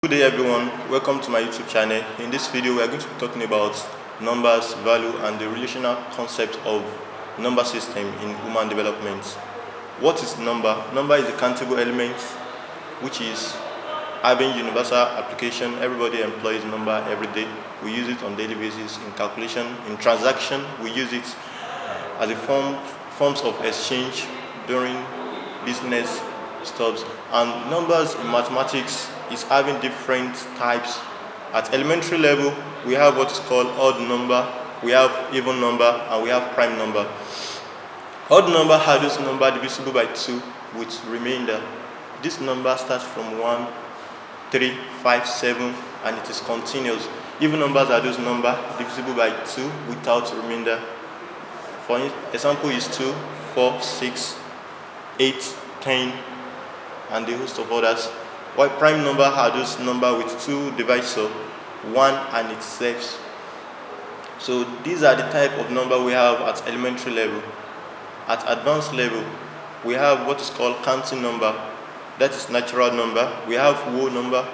Good day everyone, welcome to my YouTube channel. In this video we are going to be talking about numbers, value and the relational concept of number system in human development. What is number? Number is a countable element which is having universal application. Everybody employs number every day. We use it on daily basis in calculation, in transaction. We use it as a forms of exchange during business stuff. And numbers in mathematics is having different types. At elementary level, we have what is called odd number, we have even number, and we have prime number. Odd number has this number divisible by 2 with remainder. This number starts from 1, 3, 5, 7, and it is continuous. Even numbers are those numbers divisible by 2 without remainder. For example is 2, 4, 6, 8, 10, and the host of others. While prime number are those number with 2 divisor, 1 and itself. So these are the type of number we have at elementary level. At advanced level, we have what is called counting number. That is natural number. We have whole number,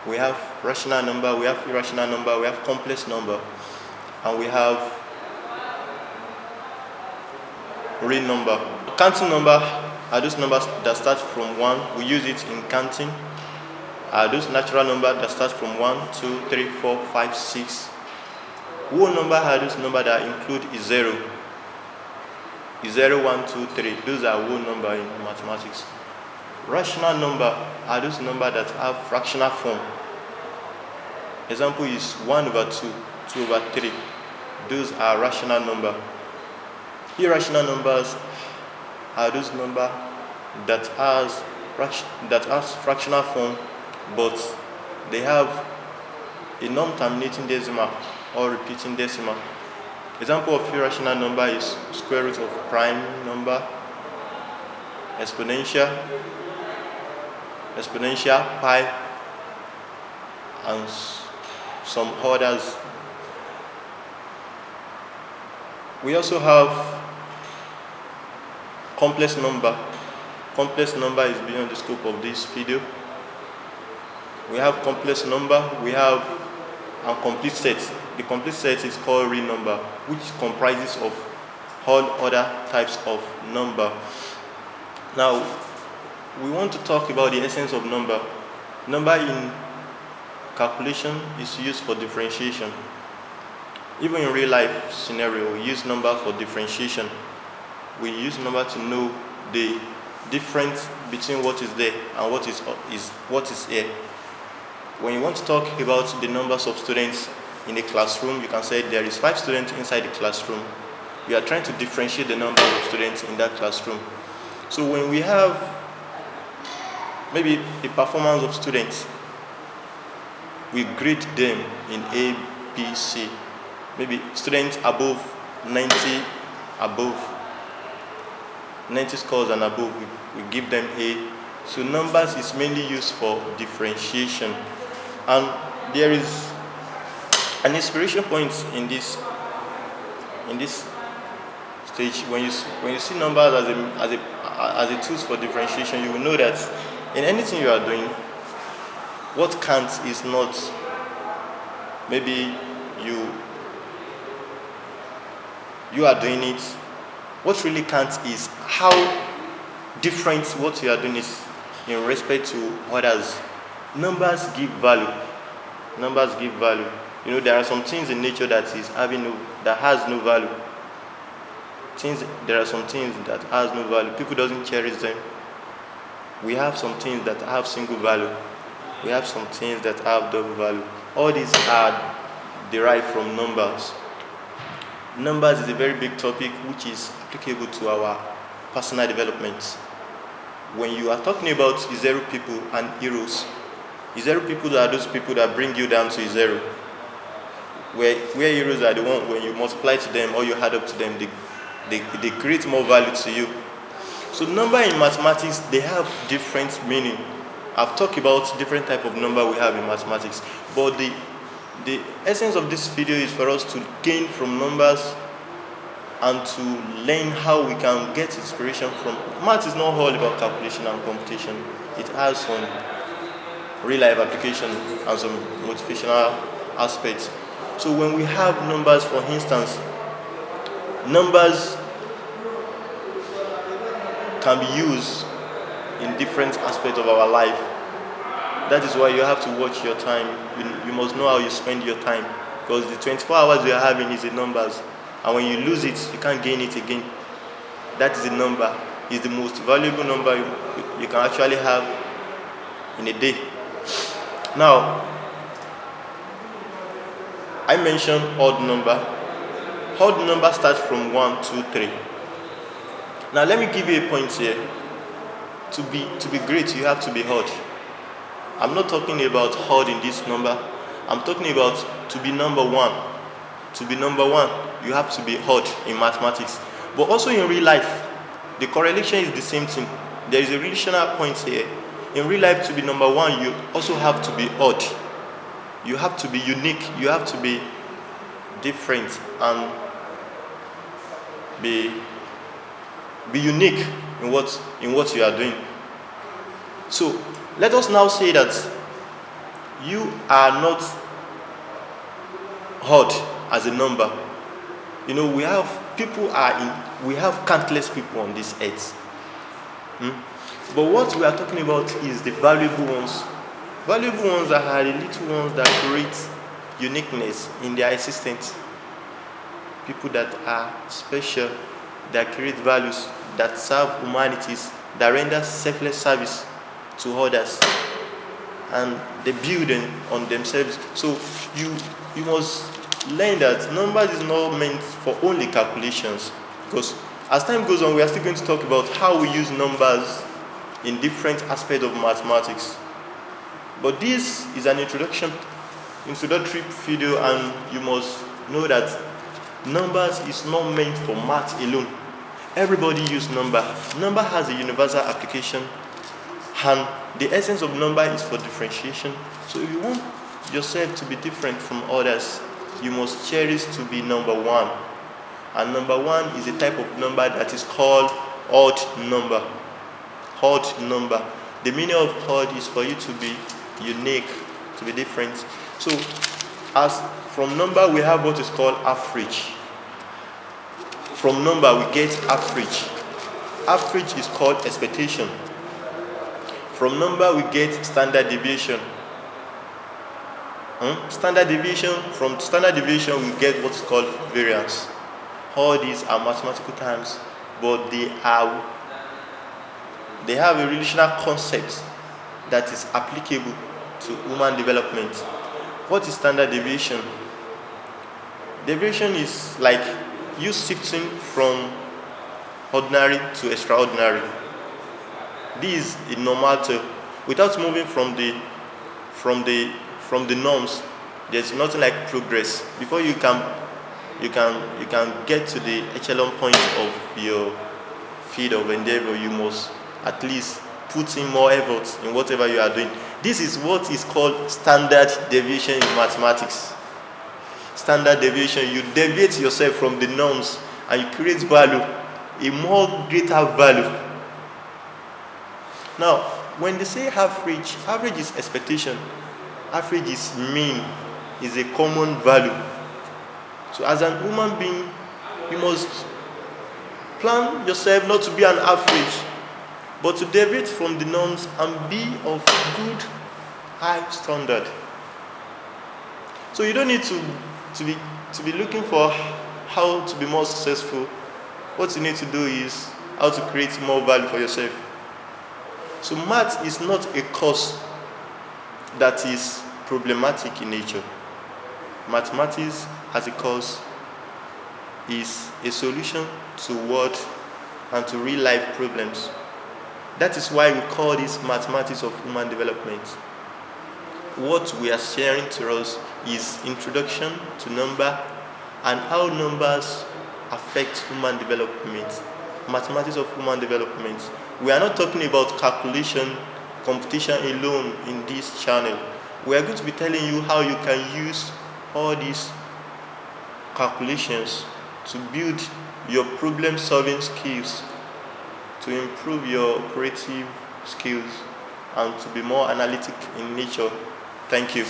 we have rational number, we have irrational number, we have complex number, and we have real number. Counting number are those numbers that start from 1. We use it in counting. Those natural numbers that start from 1, 2, 3, 4, 5, 6. Whole number are those numbers that include a 0. 0, 1, 2, 3. Those are whole number in mathematics. Rational number are those numbers that have fractional form. Example is 1 over 2, 2 over 3. Those are rational number. Irrational numbers are those numbers that has fractional form, but they have a non-terminating decimal or repeating decimal. Example of irrational number is square root of prime number, exponential, pi, and some others. We also have complex number. Complex number is beyond the scope of this video. We have complex number, we have a complete set. The complete set is called real number, which comprises of all other types of number. Now, we want to talk about the essence of number. Number in calculation is used for differentiation. Even in real life scenario, we use number for differentiation. We use number to know the difference between what is there and what is here. When you want to talk about the numbers of students in a classroom, you can say there is 5 students inside the classroom. We are trying to differentiate the number of students in that classroom. So when we have maybe a performance of students, we grade them in A, B, C. Maybe students above 90 scores and above, we give them A. So numbers is mainly used for differentiation. And there is an inspiration point in this stage. When you see numbers as a tools for differentiation, you will know that in anything you are doing, what counts is not maybe you are doing it. What really counts is how different what you are doing is in respect to others. Numbers give value. Numbers give value. You know, there are some things in nature that has no value. There are some things that has no value. People doesn't cherish them. We have some things that have single value. We have some things that have double value. All these are derived from numbers. Numbers is a very big topic which is applicable to our personal development. When you are talking about zero people and heroes, zero people are those people that bring you down to zero. Where heroes are the one when you multiply to them or you add up to them, they create more value to you. So number in mathematics, they have different meaning. I've talked about different type of number we have in mathematics, but the essence of this video is for us to gain from numbers and to learn how we can get inspiration from. Math is not all about calculation and computation. It has some real life application and some motivational aspects. So when we have numbers, for instance, numbers can be used in different aspects of our life. That is why you have to watch your time. You must know how you spend your time, because the 24 hours you are having is the numbers, and when you lose it, you can't gain it again. That is the number. It's the most valuable number you can actually have in a day. Now, I mentioned odd number. Odd number starts from 1, 2, 3. Now let me give you a point here. To be great, you have to be odd. I'm not talking about odd in this number. I'm talking about to be number one. To be number one, you have to be odd in mathematics. But also in real life, the correlation is the same thing. There is a relational point here. In real life, to be number one, you also have to be odd. You have to be unique. You have to be different and be unique in what you are doing. So let us now say that you are not odd as a number. You know, we have countless people on this earth. But what we are talking about is the valuable ones. Valuable ones are the little ones that create uniqueness in their existence. People that are special, that create values, that serve humanities, that render selfless service to others, and they build on themselves. So you must learn that numbers is not meant for only calculations, because as time goes on, we are still going to talk about how we use numbers in different aspects of mathematics. But this is an introductory video, and you must know that numbers is not meant for math alone. Everybody uses number. Number has a universal application, and the essence of number is for differentiation. So if you want yourself to be different from others, you must cherish to be number one. And number one is a type of number that is called odd number. Odd number. The meaning of odd is for you to be unique, to be different. So as from number, we have what is called average. From number, we get average. Average is called expectation. From number, we get standard deviation. Standard deviation. From standard deviation, we get what is called variance. All these are mathematical terms, but they have a relational concept that is applicable to human development. What is standard deviation? Deviation is like you shifting from ordinary to extraordinary. This is a normality. Without moving from the norms, there's nothing like progress. Before you can get to the echelon point of your field of endeavor, you must at least put in more effort in whatever you are doing. This is what is called standard deviation in mathematics. Standard deviation, you deviate yourself from the norms and you create value, a more greater value. Now, when they say average is expectation. Average is mean, is a common value. So as an human being, you must plan yourself not to be an average, but to deviate from the norms and be of good, high standard. So you don't need to be looking for how to be more successful. What you need to do is how to create more value for yourself. So math is not a course that is problematic in nature. Mathematics as a course is a solution to world and to real life problems. That is why we call this mathematics of human development. What we are sharing to us is introduction to number and how numbers affect human development. Mathematics of human development. We are not talking about calculation, computation alone in this channel. We are going to be telling you how you can use all these calculations to build your problem-solving skills, to improve your creative skills, and to be more analytic in nature. Thank you.